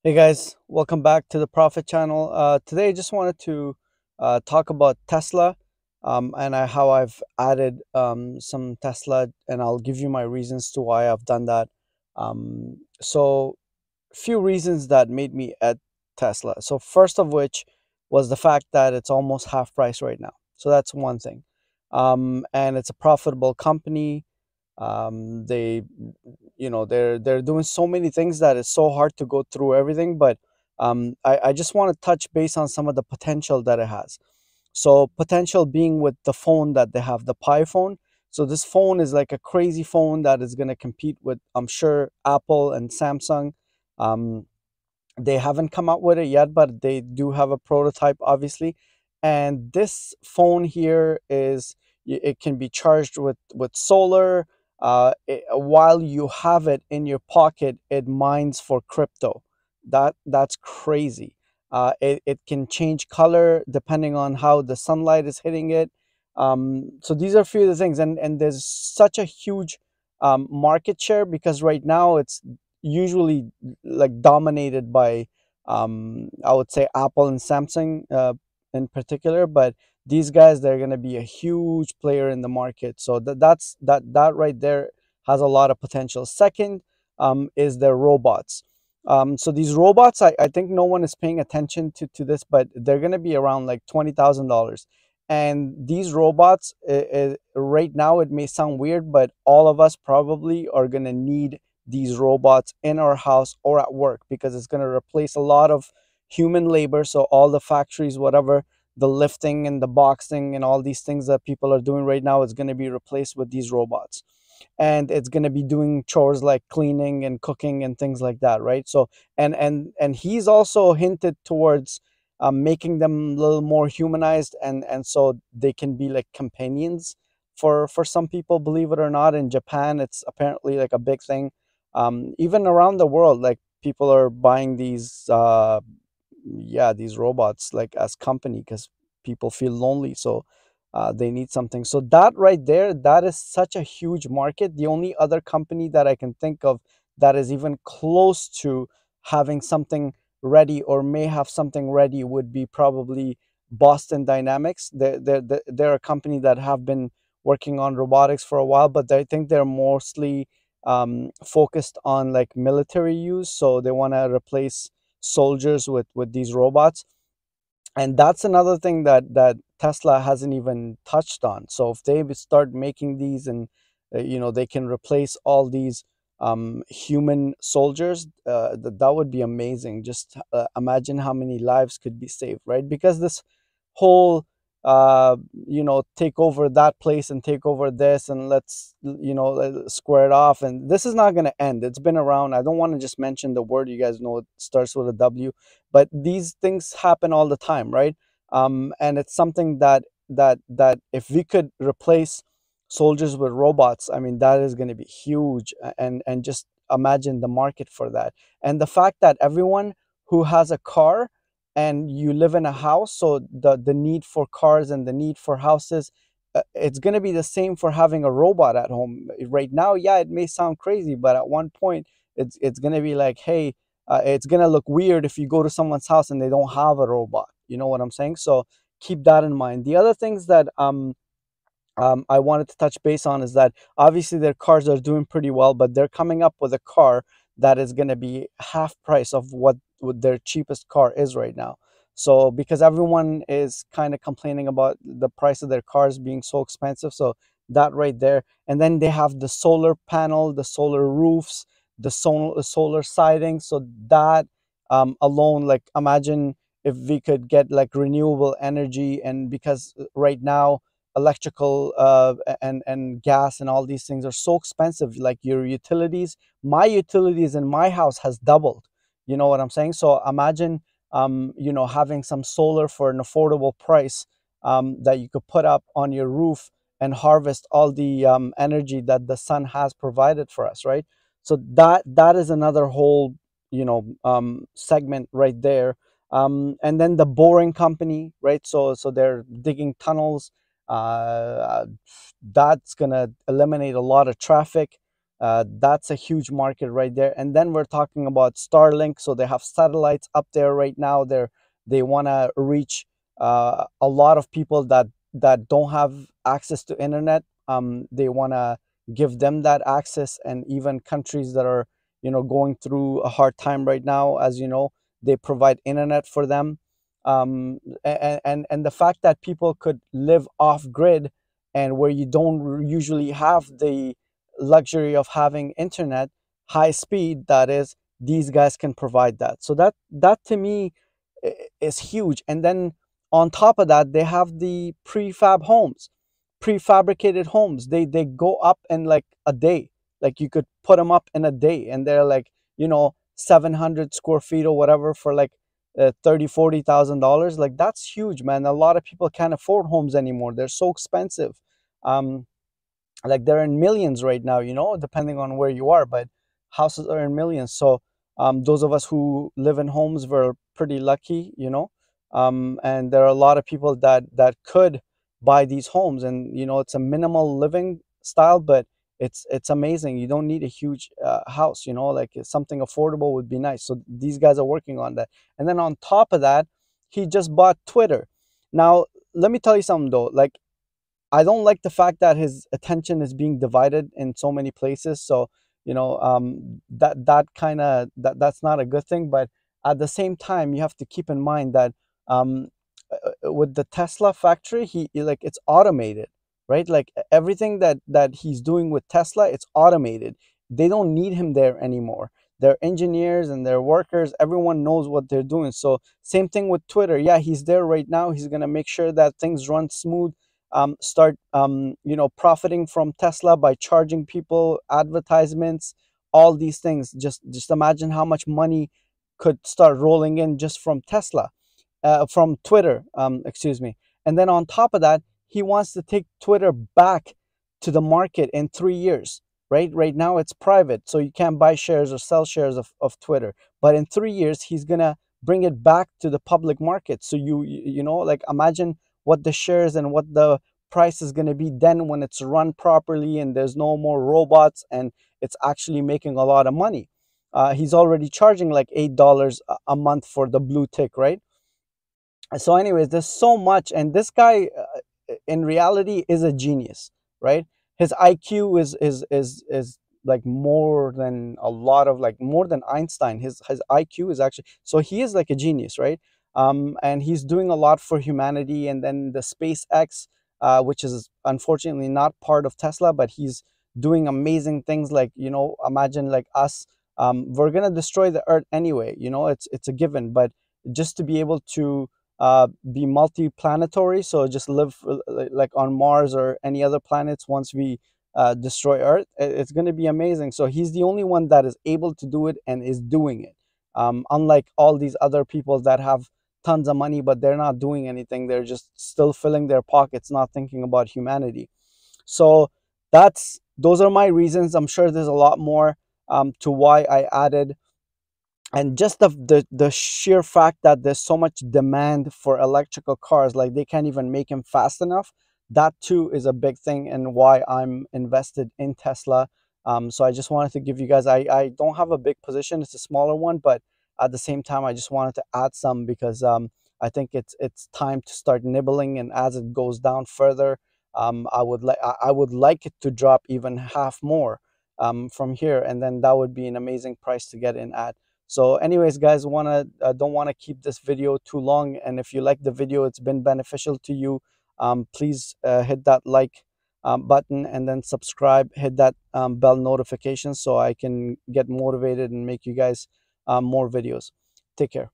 Hey guys, welcome back to the Profit Channel. Today, I just wanted to talk about Tesla and how I've added some Tesla, and I'll give you my reasons to why I've done that. So, few reasons that made me add Tesla. So, first of which was the fact that it's almost half price right now. So that's one thing, and it's a profitable company. They they're doing so many things that it's so hard to go through everything, but I just want to touch base on some of the potential that it has. So potential being with the phone that they have, the Pi phone. So this phone is like a crazy phone that is going to compete with, I'm sure, Apple and Samsung. um, they haven't come out with it yet, but they do have a prototype, obviously. And this phone here is, it can be charged with solar. While you have it in your pocket, it mines for crypto. That's crazy. It can change color depending on how the sunlight is hitting it. So these are a few of the things, and there's such a huge market share, because right now it's usually like dominated by, I would say, Apple and Samsung in particular. But these guys, they're going to be a huge player in the market. So that right there has a lot of potential. Second, is their robots. So these robots, I think no one is paying attention to this, but they're going to be around like $20,000. And these robots, right now, it may sound weird, but all of us probably are going to need these robots in our house or at work, because it's going to replace a lot of human labor. So all the factories, whatever, the lifting and the boxing and all these things that people are doing right now, is going to be replaced with these robots. And it's going to be doing chores like cleaning and cooking and things like that, right? So and he's also hinted towards making them a little more humanized, and so they can be like companions for some people, believe it or not. In Japan, it's apparently like a big thing. Even around the world, like, people are buying these yeah, these robots, like, as company, because people feel lonely. So they need something. So that right there, that is such a huge market. The only other company that I can think of that is even close to having something ready, or may have something ready, would be probably Boston Dynamics. They're a company that have been working on robotics for a while, but I think they're mostly focused on like military use. So they want to replace soldiers with these robots. And that's another thing that Tesla hasn't even touched on. So if they would start making these, and they can replace all these human soldiers, that would be amazing. Just imagine how many lives could be saved, right? Because this whole take over that place and take over this, and let's square it off, and this is not going to end. It's been around. I don't want to just mention the word, you guys know it starts with a W, but these things happen all the time, right? And it's something that if we could replace soldiers with robots, I mean, that is going to be huge. And just imagine the market for that. And the fact that everyone who has a car and you live in a house, so the need for cars and the need for houses, it's going to be the same for having a robot at home. Right now, yeah, it may sound crazy, but at one point, it's going to be like, hey, it's going to look weird if you go to someone's house and they don't have a robot. You know what I'm saying? So keep that in mind. The other things that I wanted to touch base on is that obviously their cars are doing pretty well, but they're coming up with a car that is going to be half price of what their cheapest car is right now. So because everyone is kind of complaining about the price of their cars being so expensive, so that right there. And then they have the solar panel, the solar roofs, the solar siding. So that alone, like, imagine if we could get like renewable energy. And because right now, electrical and gas and all these things are so expensive, like your utilities, my utilities in my house has doubled. You know what I'm saying? So imagine having some solar for an affordable price, that you could put up on your roof and harvest all the energy that the sun has provided for us, right? So that is another whole segment right there. And then the boring company, right? So they're digging tunnels. uh, that's gonna eliminate a lot of traffic. That's a huge market right there. And then we're talking about Starlink. So they have satellites up there right now. They want to reach a lot of people that don't have access to internet. They want to give them that access, and even countries that are, going through a hard time right now, as you know, they provide internet for them. And the fact that people could live off grid, and where you don't usually have the luxury of having internet high speed, that is, these guys can provide that. So that to me is huge. And then on top of that, they have the prefabricated homes. They go up in like a day. Like you could put them up in a day, and they're like, 700 square feet or whatever for like 30,000 $40,000. Like that's huge, man. A lot of people can't afford homes anymore. They're so expensive. Um like they're in millions right now, depending on where you are, but houses are in millions. So those of us who live in homes, were pretty lucky, and there are a lot of people that could buy these homes, and it's a minimal living style, but it's amazing. You don't need a huge house, like something affordable would be nice. So these guys are working on that. And then on top of that, he just bought Twitter. Now let me tell you something though. Like, I don't like the fact that his attention is being divided in so many places. So, that's not a good thing. But at the same time, you have to keep in mind that um, with the Tesla factory, like it's automated, right? Like everything that he's doing with Tesla, it's automated. They don't need him there anymore. Their engineers and their workers, everyone knows what they're doing. So same thing with Twitter. Yeah, he's there right now. He's gonna make sure that things run smooth. Start profiting from Tesla by charging people advertisements, all these things. Just imagine how much money could start rolling in just from Tesla, from Twitter, excuse me. And then on top of that, he wants to take Twitter back to the market in 3 years. Right now it's private, so you can't buy shares or sell shares of Twitter. But in 3 years, he's gonna bring it back to the public market. So like imagine what the shares and what the price is going to be then, when it's run properly and there's no more robots and it's actually making a lot of money. He's already charging like $8 a month for the blue tick, right? So anyways, there's so much. And this guy, in reality, is a genius, right? His IQ is like more than a lot of, like, more than Einstein. His IQ is actually, so he is like a genius, right? And he's doing a lot for humanity. And then the SpaceX, which is unfortunately not part of Tesla, but he's doing amazing things. Like, imagine like us, we're gonna destroy the earth anyway, it's a given. But just to be able to be multi-planetary, so just live like on Mars or any other planets once we destroy Earth, it's going to be amazing. So he's the only one that is able to do it and is doing it. Unlike all these other people that have tons of money, but they're not doing anything. They're just still filling their pockets, not thinking about humanity. So those are my reasons. I'm sure there's a lot more to why I added. And just the sheer fact that there's so much demand for electrical cars, like they can't even make them fast enough. That too is a big thing, and why I'm invested in Tesla. So I just wanted to give you guys, I don't have a big position, it's a smaller one, but at the same time I just wanted to add some, because I think it's time to start nibbling. And as it goes down further, I would like it to drop even half more from here, and then that would be an amazing price to get in at. So anyways, guys, don't want to keep this video too long. And if you like the video, it's been beneficial to you, please hit that like button, and then subscribe, hit that bell notification, so I can get motivated and make you guys more videos. Take care.